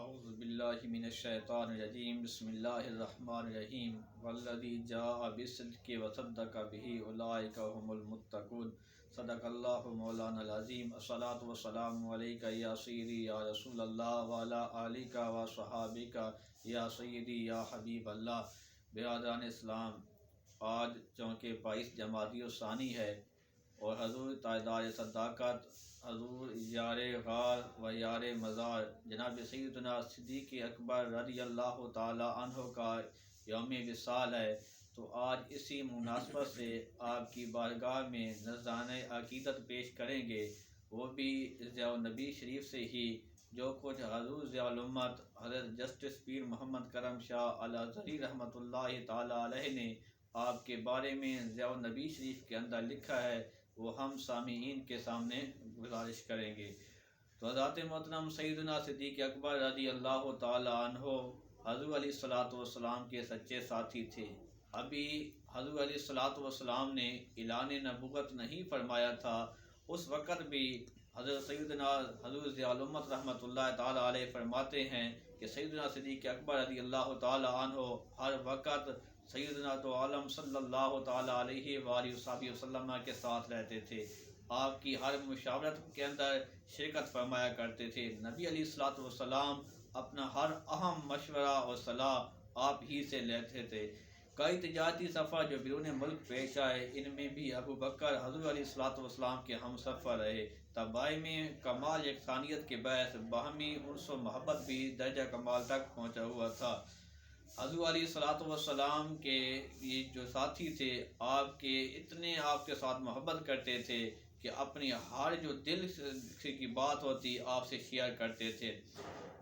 اعوذ باللہ من الشیطان الرجیم بسم اللہ الرحمن الرحیم والذی جاء بالصدق وصدق به اولئک هم المتقون صدق اللہ مولانا العظیم الصلاۃ والسلام علیک یا سیدی یا رسول اللہ وعلی آلک و صحابک یا سیدی یا حبیب اللہ۔ برادران اسلام، آج چونکہ 22 جمادی الثانی ہے اور حضور تاجدار صداقت، حضور یار غار و یار مزار جناب سیدنا صدیق اکبر رضی اللہ تعالی عنہ کا یوم وصال ہے، تو آج اسی مناسبت سے آپ کی بارگاہ میں نذرانۂ عقیدت پیش کریں گے، وہ بھی ضیاء النبی شریف سے ہی، جو کچھ حضور ضیاء الامت حضرت جسٹس پیر محمد کرم شاہ الازہری رحمۃ اللہ تعالی علیہ نے آپ کے بارے میں ضیاء النبی شریف کے اندر لکھا ہے، وہ ہم سامعین کے سامنے گزارش کریں گے۔ تو حضرت محترم سیدنا صدیق اکبر رضی اللہ تعالی عنہ حضور علیہ الصلوۃ والسلام کے سچے ساتھی تھے۔ ابھی حضور علیہ الصلوۃ والسلام نے اعلان نبوت نہیں فرمایا تھا، اس وقت بھی حضرت سیدنا حضور ضیاء الامت رحمۃ اللہ تعالی علیہ فرماتے ہیں کہ سیدنا صدیق اکبر رضی اللہ تعالی عنہ ہر وقت سیدنا تو عالم صلی اللہ تعالی علیہ وآلہ وسلم کے ساتھ رہتے تھے، آپ کی ہر مشاورت کے اندر شرکت فرمایا کرتے تھے۔ نبی علیہ الصلوۃ والسلام اپنا ہر اہم مشورہ اور صلاح آپ ہی سے لیتے تھے۔ کئی تجارتی سفر جو بیرون ملک پیش آئے، ان میں بھی ابو بکر حضور علیہ الصلوۃ والسلام کے ہم سفر رہے۔ تباہی میں کمال یکسانیت کے باعث باہمی انس و محبت بھی درجہ کمال تک پہنچا ہوا تھا۔ حضور علیہ الصلوۃ والسلام کے یہ جو ساتھی تھے، آپ کے اتنے آپ کے ساتھ محبت کرتے تھے کہ اپنی ہر جو دل کی بات ہوتی آپ سے شیئر کرتے تھے۔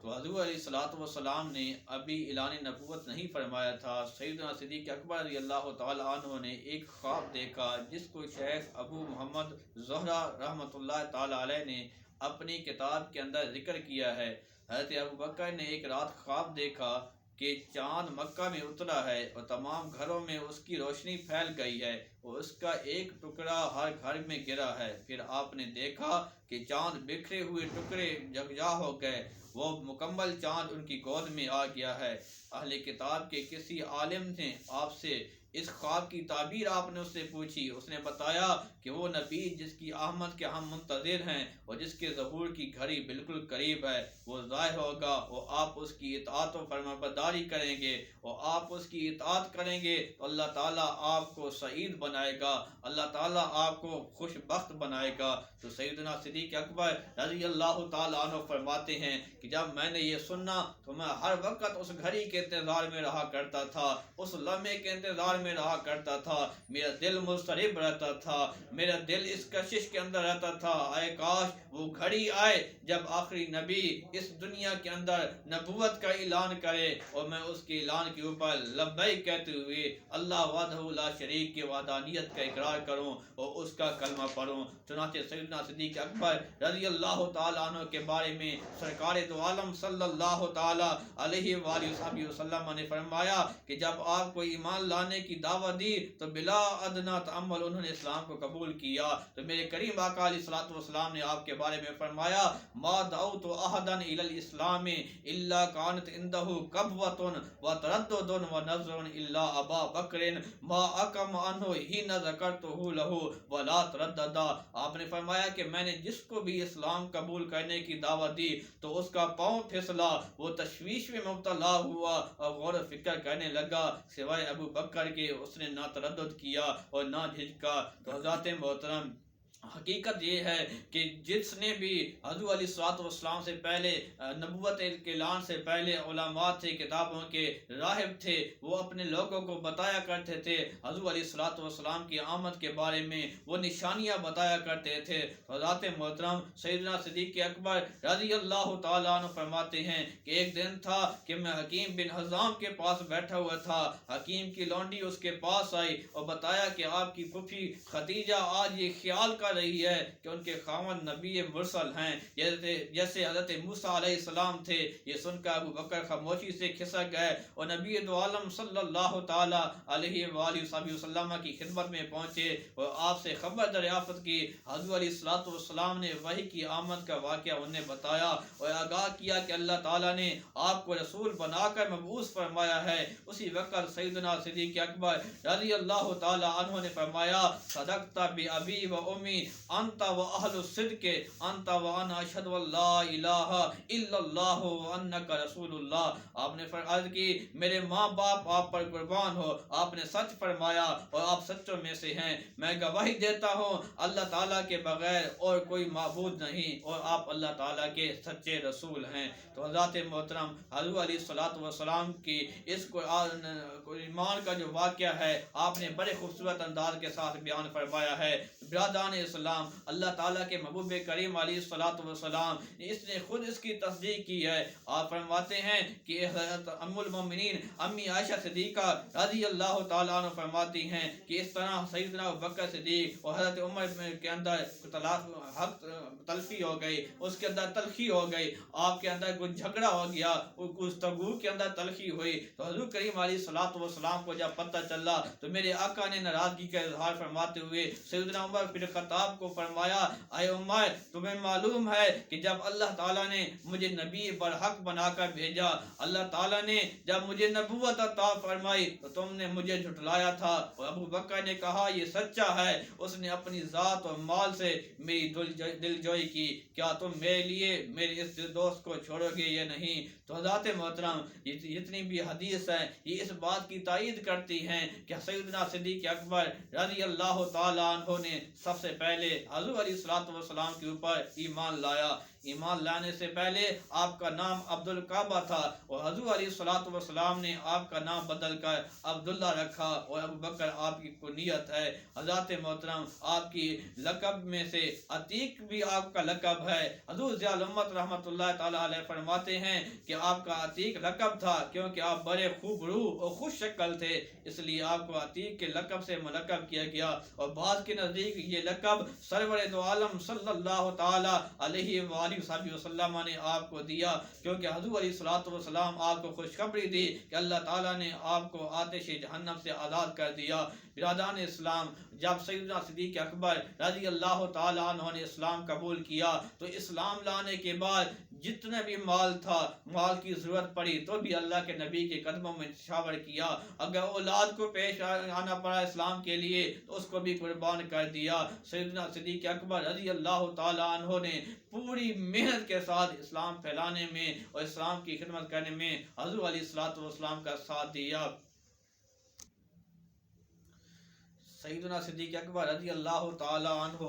تو حضور علیہ الصلوۃ والسلام نے ابھی اعلان نبوت نہیں فرمایا تھا، سیدنا صدیق اکبر رضی اللہ تعالی عنہ نے ایک خواب دیکھا، جس کو شیخ ابو محمد زہرہ رحمۃ اللہ تعالی علیہ نے اپنی کتاب کے اندر ذکر کیا ہے۔ حضرت ابو بکر نے ایک رات خواب دیکھا کہ چاند مکہ میں اترا ہے اور تمام گھروں میں اس کی روشنی پھیل گئی ہے اور اس کا ایک ٹکڑا ہر گھر میں گرا ہے۔ پھر آپ نے دیکھا کہ چاند بکھرے ہوئے ٹکڑے یکجا ہو گئے، وہ مکمل چاند ان کی گود میں آ گیا ہے۔ اہل کتاب کے کسی عالم نے آپ سے اس خواب کی تعبیر آپ نے اس سے پوچھی، اس نے بتایا کہ وہ نبی جس کی آمد کے ہم منتظر ہیں اور جس کے ظہور کی گھڑی بالکل قریب ہے، وہ ظاہر ہوگا اور آپ اس کی اطاعت و فرمانبرداری کریں گے، اور آپ اس کی اطاعت کریں گے تو اللہ تعالیٰ آپ کو سعید بنائے گا، اللہ تعالیٰ آپ کو خوش بخت بنائے گا۔ تو سیدنا صدیق اکبر رضی اللہ تعالیٰ عنہ فرماتے ہیں کہ جب میں نے یہ سنا تو میں ہر وقت اس گھڑی کے انتظار میں رہا کرتا تھا، اس لمحے کے انتظار میں رہا کرتا تھا، میرا دل مضطرب رہتا تھا، میرا دل اس کشش کے اندر رہتا تھا، اے کاش وہ گھڑی آئے جب آخری نبی اس دنیا کے اندر نبوت کا اعلان کرے اور میں اس کے اعلان کے اوپر لبیک کہتے ہوئے اللہ وحدہ لا شریک کی وحدانیت کا اقرار کروں اور اس کا کلمہ پڑھوں۔ چنانچہ سیدنا صدیق اکبر رضی اللہ تعالیٰ عنہ کے بارے میں سرکار دو عالم صلی اللہ تعالیٰ علیہ وآلہ وسلم نے فرمایا کہ جب آپ کو ایمان لانے کی دعوت دی تو بلا ادنا تأمل انہوں نے اسلام کو قبول کیا۔ تو میرے کریم آقا علیہ الصلوۃ والسلام نے آپ کے بارے میں فرمایا ما دعوت احدا الی الاسلام الا كانت عنده قبوة وتردد ونظر الا ابا بکر ما اقم عنه حين ذکرته له ولا تردد۔ آپ نے فرمایا کہ میں نے جس کو بھی اسلام قبول کرنے کی دعوت دی تو اس کا پاؤں پھسلا، وہ تشویش میں مبتلا ہوا اور غور و فکر کرنے لگا، سوائے ابو بکر کے اس نے نہ تردد کیا اور نہ جھجکا۔ تو حضرات محترم، حقیقت یہ ہے کہ جس نے بھی حضور علیہ الصلوۃ والسلام سے پہلے نبوت کے اعلان سے پہلے علماء تھے، کتابوں کے راہب تھے، وہ اپنے لوگوں کو بتایا کرتے تھے حضور علیہ الصلوۃ والسلام کی آمد کے بارے میں، وہ نشانیاں بتایا کرتے تھے۔ حضرات محترم، سیدنا صدیق اکبر رضی اللہ تعالیٰ عنہ فرماتے ہیں کہ ایک دن تھا کہ میں حکیم بن حزام کے پاس بیٹھا ہوا تھا، حکیم کی لونڈی اس کے پاس آئی اور بتایا کہ آپ کی پھوپھی خدیجہ آج یہ خیال کر کر رہی ہے کہ ان کے خاوند نبی مرسل ہیں، جیسے حضرت موسیٰ علیہ السلام تھے۔ یہ سن کر ابو بکر خاموشی سے کھسک گئے اور نبی دو عالم صلی اللہ تعالی علیہ وآلہ وسلم کی خدمت میں پہنچے اور آپ سے خبر دریافت کی۔ حضور علیہ السلام نے وحی کی آمد کا واقعہ انہیں بتایا اور آگاہ کیا کہ اللہ تعالیٰ نے آپ کو رسول بنا کر مبعوث فرمایا ہے۔ اسی وقت سیدنا صدیق اکبر رضی اللہ تعالی عنہ نے فرمایا صدقت بأبی و امی انت و اہل الصدق انت و انا اشہد لا الہ الا اللہ و انک رسول اللہ۔ آپ نے عرض کی میرے ماں باپ آپ پر قربان ہو، آپ نے سچ فرمایا اور آپ سچوں میں سے ہیں۔ میں گواہی دیتا ہوں اللہ تعالیٰ کے بغیر اور کوئی معبود نہیں اور آپ اللہ تعالیٰ کے سچے رسول ہیں۔ تو حضرات محترم حضور علیہ السلام کی اس ایمان کا جو واقعہ ہے آپ نے بڑے خوبصورت انداز کے ساتھ بیان فرمایا ہے۔ برادران اسلام، اللہ تعالیٰ کے محبوب کریم علیہ السلام اس نے خود اس کی تصدیق کی ہے۔ آپ فرماتے ہیں کہ حضرت ام المومنین امی عائشہ صدیقہ رضی اللہ تعالیٰ عنہ فرماتی ہیں کہ اس طرح سیدنا ابوبکر صدیق اور حضرت عمر کے اندر حق تلفی ہو گئی، اس کے اندر تلخی ہو گئی، آپ کے اندر کچھ جھگڑا ہو گیا، گفتگو کے اندر تلخی ہوئی۔ تو حضور کریم علیہ السلام کو جب پتہ چلا تو میرے آقا نے ناراضگی کا اظہار فرماتے ہوئے سیدنا عمر بن خطاب کو فرمایا اے عمر تمہیں معلوم ہے کہ جب اللہ تعالیٰ نے مجھے نبی برحق بنا کر بھیجا، اللہ تعالیٰ نے جب مجھے نبوت عطا فرمائی تو تم نے مجھے جھٹلایا تھا۔ اور ابو بکر نے کہا یہ سچا ہے، اس نے اپنی ذات اور مال سے میری دلجوئی کی، کیا تم میرے لیے میرے اس دوست کو چھوڑو گے یا نہیں؟ تو حضرات محترم جتنی بھی حدیث ہے یہ اس بات کی تائید کرتی ہیں کہ سیدنا صدیق اکبر رضی اللہ تعالیٰ عنہ نے سب سے پہلے حضور علیہ السلام کے اوپر ایمان لایا۔ ایمان لانے سے پہلے آپ کا نام عبد الکعبہ تھا اور حضور علیہ السلام نے آپ کا نام بدل کر عبداللہ رکھا اور ابو بکر آپ کی کنیت ہے۔ حضرات محترم آپ کی لقب میں سے عتیق بھی آپ کا لقب ہے۔ حضور ضیاء الامت رحمۃ اللہ تعالی علیہ فرماتے ہیں کہ آپ کا عتیق لقب تھا کیونکہ آپ بڑے خوب روح اور خوش شکل تھے، اس لیے آپ کو عتیق کے لقب سے ملقب کیا گیا۔ اور بعض کے نزدیک یہ لقب سرور دو عالم صلی اللہ تعالی علیہ وآلہ وسلم نے آپ کو دیا کیونکہ حضور علیہ السلام آپ کو خوشخبری دی کہ اللہ تعالیٰ نے آپ کو آتش جہنم سے آزاد کر دیا۔ برادران اسلام، جب سیدنا صدیق اکبر رضی اللہ تعالیٰ عنہ نے اسلام قبول کیا تو اسلام لانے کے بعد جتنے بھی مال تھا، مال کی ضرورت پڑی تو بھی اللہ کے نبی کے قدموں میں نچھاور کیا۔ اگر اولاد کو پیش آنا پڑا اسلام کے لیے تو اس کو بھی قربان کر دیا۔ سیدنا صدیق اکبر رضی اللہ تعالیٰ عنہ نے پوری محنت کے ساتھ اسلام پھیلانے میں اور اسلام کی خدمت کرنے میں حضور علیہ السلام کا ساتھ دیا۔ سیدنا صدیق اکبر رضی اللہ تعالیٰ عنہ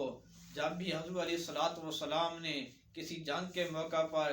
جب بھی حضور علیہ السلام نے کسی جنگ کے موقع پر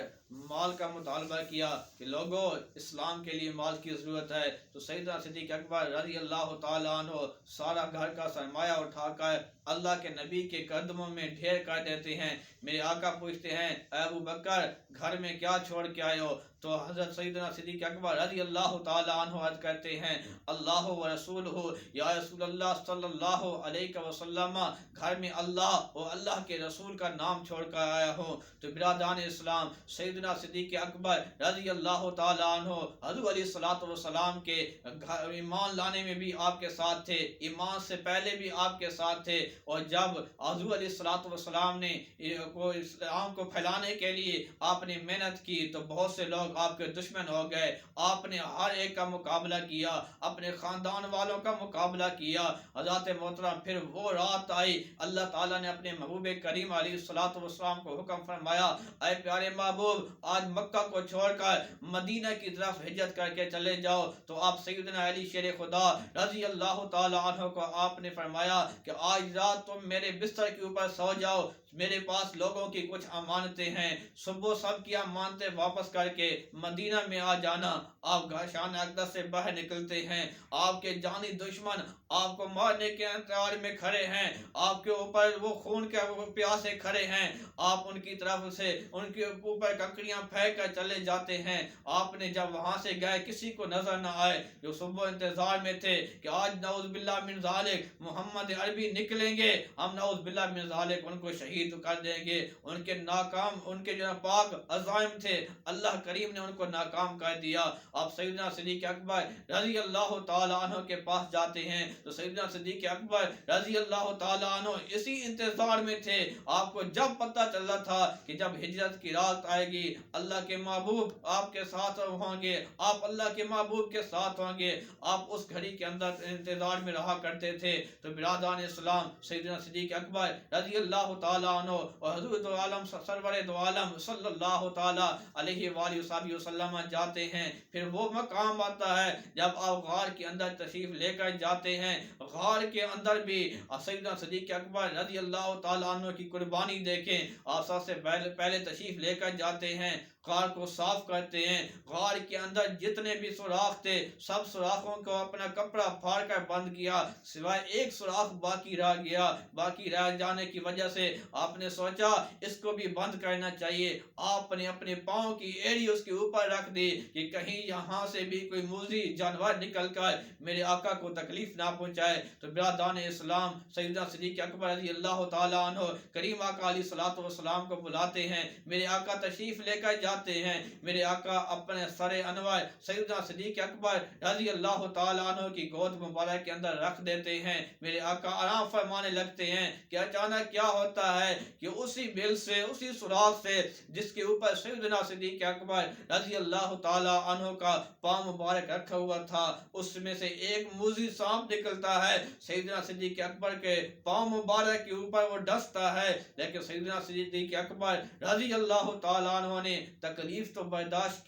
مال کا مطالبہ کیا کہ لوگوں اسلام کے لیے مال کی ضرورت ہے تو سیدنا صدیق اکبر رضی اللہ تعالیٰ عنہ سارا گھر کا سرمایہ اٹھا کر اللہ کے نبی کے قدموں میں ڈھیر کر دیتے ہیں۔ میرے آقا پوچھتے ہیں اے ابو بکر گھر میں کیا چھوڑ کے آئے ہو؟ تو حضرت سیدنا صدیق اکبر رضی اللہ تعالیٰ عنہ عرض کرتے ہیں اللہ و رسولہ یا رسول اللہ صلی اللہ علیہ وسلم، گھر میں اللہ اور اللہ کے رسول کا نام چھوڑ کر آیا ہوں۔ تو برادران اسلام، سیدنا صدیق اکبر رضی اللہ تعالیٰ عنہ حضور علیہ السلام کے ایمان لانے میں بھی آپ کے ساتھ تھے، ایمان سے پہلے بھی آپ کے ساتھ تھے، اور جب حضور علیہ السلام نے اسلام کو پھیلانے کے لیے آپ نے محنت کی تو بہت سے لوگ آپ کے دشمن ہو گئے۔ آپ نے ہر ایک کا مقابلہ کیا، اپنے خاندان والوں کا مقابلہ کیا۔ حضرات محترم پھر وہ رات آئی، اللہ تعالیٰ نے اپنے محبوب کریم علیہ السلام کو حکم فرمایا اے پیارے محبوب آج مکہ کو چھوڑ کر مدینہ کی طرف ہجرت کر کے چلے جاؤ۔ تو آپ سیدنا علی شیر خدا رضی اللہ تعالیٰ عنہ کو آپ نے فرمایا کہ آج رات تم میرے بستر کے اوپر سو جاؤ، میرے پاس لوگوں کی کچھ امانتیں ہیں، صبح سب کی امانتیں واپس کر کے مدینہ میں آ جانا۔ آپ شان اقدس سے باہر نکلتے ہیں، آپ کے جانی دشمن آپ کو مارنے کے انتظار میں کھڑے ہیں، آپ کے اوپر وہ خون کے پیاسے کھڑے ہیں، آپ ان کی طرف سے ان کے اوپر کنکریاں پھینک کر چلے جاتے ہیں۔ آپ نے جب وہاں سے گئے کسی کو نظر نہ آئے، جو صبح انتظار میں تھے کہ آج نعوذ باللہ من ذالک محمد عربی نکلیں گے، ہم نعوذ باللہ من ذالک ان کو شہید کر دیں گے، ان کے ناکام ان کے جو پاک عزائم تھے اللہ کریم نے ان کو ناکام کر دیا۔ آپ سیدنا صدیق اکبر رضی اللہ تعالی عنہ کے پاس جاتے ہیں تو سیدنا صدیق اکبر رضی اللہ تعالی عنہ اسی انتظار میں تھے۔ آپ کو جب پتہ چلا تھا کہ جب ہجرت کی رات آئے گی اللہ کے محبوب آپ کے ساتھ ہوں گے، آپ اللہ کے محبوب کے ساتھ ہوں گے، آپ اس گھڑی کے اندر انتظار میں رہا کرتے تھے۔ تو برادران اسلام سیدنا صدیق اکبر رضی اللہ تعالی عنہ اور حضور دو عالم سرور دو عالم صلی اللہ تعالی علیہ وآلہ وسلم جاتے ہیں۔ پھر وہ مقام آتا ہے جب آپ غار کے اندر تشریف لے کر جاتے ہیں، غار کے اندر بھی سیدنا صدیق اکبر رضی اللہ تعالی عنہ کی قربانی دیکھیں۔ آپ سب سے پہلے تشریف لے کر جاتے ہیں، غار کو صاف کرتے ہیں، غار کے اندر جتنے بھی سوراخ تھے سب سوراخوں کو اپنا کپڑا پھاڑ کر بند کیا، سوائے ایک سوراخ باقی رہ گیا۔ باقی رہ جانے کی وجہ سے آپ نے سوچا اس کو بھی بند کرنا چاہیے۔ آپ نے اپنے پاؤں کی ایڑی اس کے اوپر رکھ دی کہ کہیں یہاں سے بھی کوئی موذی جانور نکل کر میرے آقا کو تکلیف نہ پہنچائے۔ تو برادران اسلام سیدنا صدیق اکبر رضی اللہ تعالی عنہ کریم آقا علیہ الصلوۃ والسلام کو بلاتے ہیں، میرے آقا تشریف لے کر جاتے ہیں۔ میرے آقا اپنے سر انور سیدنا صدیق اکبر رضی اللہ تعالی عنہ کی گود مبارک کے اندر رکھ دیتے ہیں۔ میرے آقا آرام فرمانے لگتے ہیں کہ اچانک کیا ہوتا ہے کہ اسی بل سے اسی سوراخ سے جس کے اوپر سیدنا صدیق اکبر رضی اللہ تعالی عنہ کا پاؤں مبارک رکھا ہوا تھا، اس میں سے ایک موذی سانپ نکلتا ہے، سیدنا صدیق اکبر کے پاؤں مبارک کے اوپر وہ ڈستا ہے، لیکن سیدنا صدیق اکبر رضی اللہ تعالی عنہ نے تکلیف تو برداشت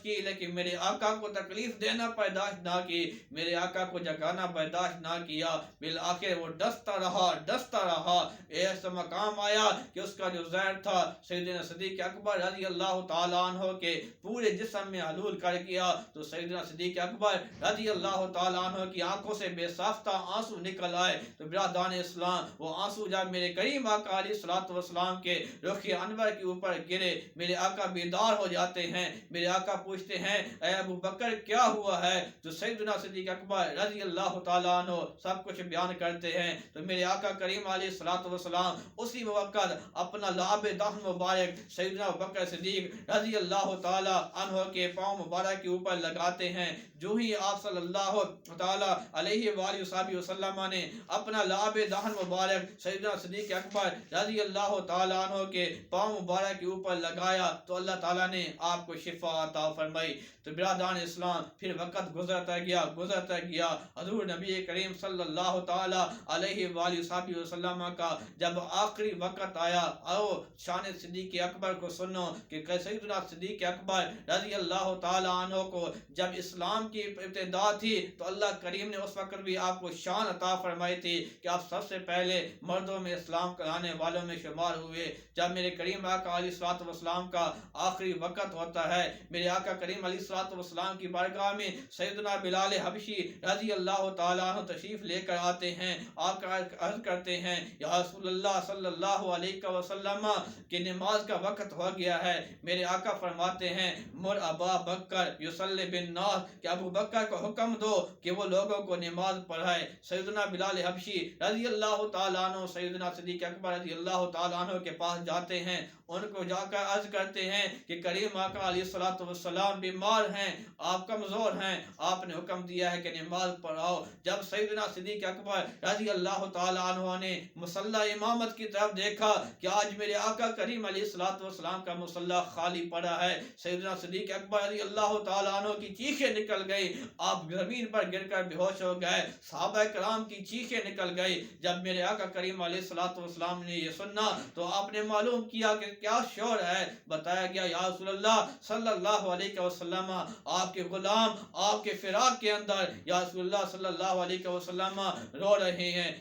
کی، لیکن میرے آقا کو تکلیف دینا برداشت نہ کی، میرے آقا کو جگانا برداشت نہ کیا، بالآخر وہ ڈستا رہا۔ ایسا مقام آیا کہ اس کا جو زہر تھا سیدنا صدیق اکبر رضی اللہ تعالی عنہ کے پورے جسم میں حلول کر گیا۔ تو سیدنا صدیق اکبر رضی اللہ تعالی عنہ کی آنکھوں سے بے ساختہ آنسو نکل آئے۔ تو برادران اسلام وہ آنسو جب میرے کریم آقا علیہ الصلوۃ والسلام کے رخ انور کے اوپر گرے، میرے آقا بیدار ہو جاتے ہیں۔ میرے آقا پوچھتے ہیں اے ابو بکر کیا ہوا ہے؟ تو سیدنا صدیق اکبر رضی اللہ تعالی عنہ سب کچھ بیان کرتے ہیں۔ تو میرے آقا کریم علیہ الصلوۃ والسلام اسی وقت اپنا لعاب دہن مبارک سیدنا ابو بکر صدیق رضی اللہ تعالی عنہ کے پاؤں مبارک کے اوپر لگاتے ہیں۔ جو ہی آپ صلی اللہ تعالی علیہ وآلہ وسلم نے اپنا لعاب دہن مبارک سیدنا صدیق اکبر رضی اللہ تعالی عنہ کے پاؤں مبارک کے اوپر لگایا تو اللہ تعالیٰ نے آپ کو شفا عطا فرمائی۔ تو برادران اسلام پھر وقت گزرتا گیا، حضور نبی کریم صلی اللہ تعالی علیہ وآلہ وسلم کا جب آخری وقت آیا، او شان صدیق اکبر کو سنو کہ سیدنا صدیق اکبر رضی اللہ تعالی عنہ کو جب اسلام کی ابتدا تھی تو اللہ کریم نے اس وقت بھی آپ کو شان عطا فرمائی تھی کہ آپ سب سے پہلے مردوں میں اسلام لانے والوں میں شمار ہوئے۔ جب میرے کریم آقا علیہ الصلوۃ والسلام کا آخری وقت ہوتا ہے، میرے آقا کریم علیہ الصلوۃ والسلام کی بارگاہ میں سیدنا بلال حبشی رضی اللہ تعالی عنہ تشریف لے کر آتے ہیں، آ کر عرض کرتے ہیں یا رسول اللہ صلی اللہ علیہ وسلم کہ نماز کا وقت ہو گیا ہے۔ میرے آقا فرماتے ہیں مر ابا بکر یصلی بالناس کہ ابو بکر کو حکم دو کہ وہ لوگوں کو نماز پڑھائے۔ سیدنا بلال حبشی رضی اللہ تعالی عنہ سیدنا صدیق اکبر رضی اللہ تعالی عنہ کے پاس جاتے ہیں، ان کو جا کر عرض کرتے ہیں کہ کریم آقا علیہ الصلوۃ والسلام بیمار ہیں، آپ کمزور ہیں، آپ نے حکم دیا ہے کہ نماز پڑھاؤ۔ جب سیدنا صدیق اکبر رضی اللہ تعالی عنہ نے مصلی امامت کی طرف دیکھا کہ آج میرے آقا کریم علیہ الصلوۃ والسلام کا مصلی خالی پڑا ہے، سیدنا صدیق اکبر رضی اللہ تعالی عنہ کی چیخیں نکل گئی، آپ زمین پر گر کر بے ہوش ہو گئے، صحابہ کرام کی چیخیں نکل گئی۔ جب میرے آقا کریم علیہ الصلوۃ والسلام نے یہ سنا تو آپ نے معلوم کیا کہ کیا شور ہے، بتایا گیا یا رسول اللہ صلی اللہ علیہ وسلم آپ کے غلام آپ کے فراق کے اندر یا رسول اللہ صلی اللہ علیہ وسلم رو رہے ہیں۔